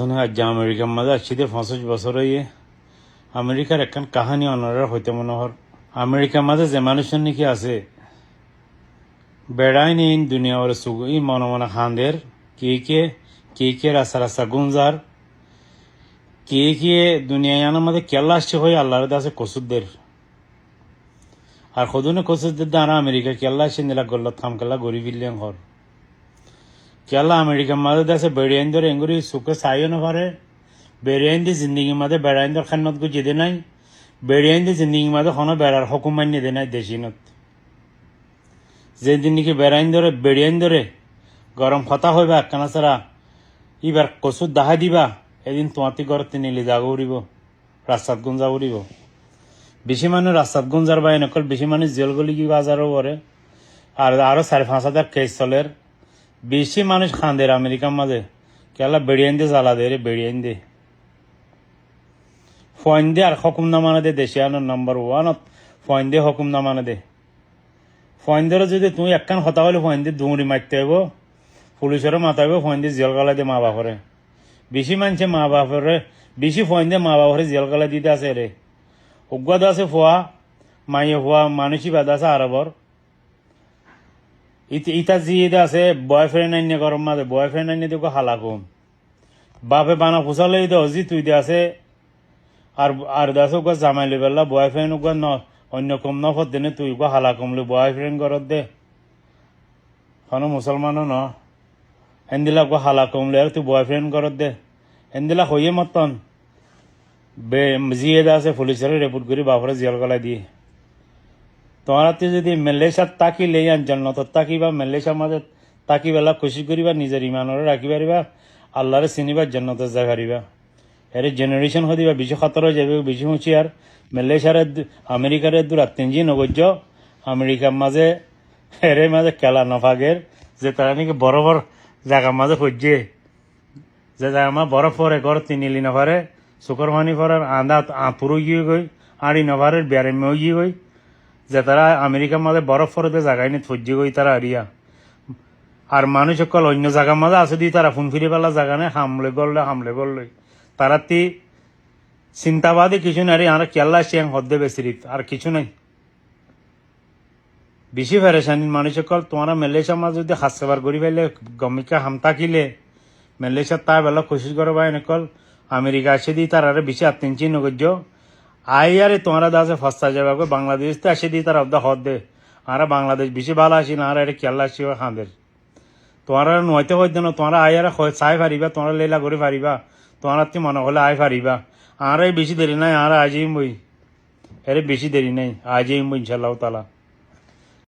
আজ আমেরিকার মাঝে আসছি ৫০ বছর হইয়ে আমেরিকার একখান কাহানি অনারা হইতে মনে হর আমেরিকার মাঝে যে মানুষের নাকি আছে বেড়াই নেই দুনিয়া ওর সুগ ই মনে মনে খান্দের কে রাস্তা রাস্তা গুঞ্জার কে দুনিয়ায় আনার মধ্যে কেল্লা আসছে হয়ে আল্লাহর দাসে কসুদদের আর সদনে কসুদদের দ্বারা আমেরিকা কেল্লা আসছে নিলা গল্ল থাম কেল্লা গড়ি ফিরলেন ঘর কেলা আমেরিকার মাঝে দেশে বেড়িয়াইন্দর এঙ্গুরি সুখে চাইও না পারে বেড়িয়াইন্দি জিন্দিগির মাঝে বেড়াইন্দর খান্নত গো যেতে নাই বেড়িয়াইন্দি জিন্দিগির মাঝে কোনো বেড়ার হকুম মান্য দে নাই দেশিনত যেদিন নাকি বেড়িয়াইন্দরে গরম কথা হইবা একখানা ছাড়া ইবার কচুর দাহা দিবা এদিন তোমাতি ঘরতে নিলে জাগো উড়িব রাস্তাত গুঞ্জা উড়িব বেশি মানুষ রাস্তাত গুঞ্জার বাই নকল বেশি মানুষ জেল গলি কি বাজারও পরে আর আরো ৫,৫০০ কেস চলের বেশি মানুষ খান্দের আমেরিকার মাঝে কেলা বেড়িয়ান দে জ্বালা দে রে বেড়িয়ান দে ফয়েন দে আর হকুম নামানো দে দেশে আনার নম্বর ওয়ানত ফয়েন দে হকুম নামানো দে ফয়েন দেরও যদি তুমি একখান হতা হলে ফয়েন দিয়ে দুমড়ি মারতে হইব পুলিশেরও মাথা হইব ফয়েন দিয়ে জেল গালাই দে মা বাপরে বেশি মানছে মা বাপরে বেশি ফয়েন দিয়ে মা বাপরে জেল গালাই দিতে আছে রে অজ্ঞাত আছে ফোয়া মাইয়ে ফোয়া মানুষই বাদ আছে আরবর ইটা জিয়ে আছে বয়ফ্রেন্ড আইনে গরম মাঝে বয়ফ্রেন্ড আইনে দেখো হালাকুম বাপে বানা ফুসালে হজি তুই দে আছে আর দাস ওগা জামাই লেবেলা বয়ফ্রেন্ড ওগা অন্য কম নফত দেনে তুই গো হালাকুম লে বয়ফ্রেন্ড ঘরত দে কোনো মুসলমানও ন হেন্দিলা গো হালাকুম লে আর তুই বয়ফ্রেন্ড ঘরত দে হেন্দিলা হইয়ে মতন জিয়ে আছে পুলিশের রিপোর্ট করে বাপরে জেল গলায় দিয়ে তোমার যদি মালয়েশিয়াত তাকি লেই আন জন্নত তাকিবা মালয়েশিয়ার মাঝে তাকি বেলা খুশি করিবা নিজের ইমানরে রাখি পারিবা আল্লাহরে চিনিবা জন্নত যা পারিবা এর জেনারেশন হদিবা বেশি খতর হয়ে যাবে বেশি হুঁচিয়ার মালয়েশিয়ার আমেরিকার দূর তিনজি নগর্য আমেরিকার মাঝে এর মাঝে খেলা নফাগের যে তারা নাকি বরফর জায়গার মাঝে পড়ছে যে জায়গা মা বরফ পরে ঘর তিনিলি নফারে শুকর পানি পরার আন্দা আঁতুরো গিয়ে গই আড়ি নফারের বেড়ে মেয়ে গিয়ে গই যে তারা আমেরিকার মাঝে বরফ পরে জায়গায় নিয়ে থজ্জি গই তারা আরিয়া আর মানুষ সকল অন্য জায়গার মাঝে আছে দিয়ে তারা ফোন ফিরে পেলা জায়গা নেই হামলে গড়লে তারা তি চিন্তাবাদী কিছু নাই আর কেল্লা শিয়াং হদ্দে বেসিরিত আর কিছু নাই বেশি ফেরেশানি মানুষ সকল তোমার মালয়েশিয়ার মাঝে যদি হাসবার করি পাইলে গমিকা হাম থাকিলে মালয়েশিয়ার তা বেলা কোশিশ করো বা এনেকল আমেরিকা আসে দিয়ে তারা বেশি আত্মিনচি নগর্য আরে তোমরা দাসে ফস্তা যাবে বাংলাদেশ তো আসে দিয়ে তারা অব্দা হদ দে আর বাংলাদেশ বেশি ভালো আসি না আর এটা কেল্লা আসি হাঁদের তোমরা নয়তে হইতে না তোমরা আয়ারে চাই পারিবা তোমরা লেলা করে পারিবা তোমরা তুই মনে হলে আয় পারিবা আর বেশি দেরি নাই আর আজই বই এর বেশি দেরি নাই আজই বই ইনশাল্লাহ তালা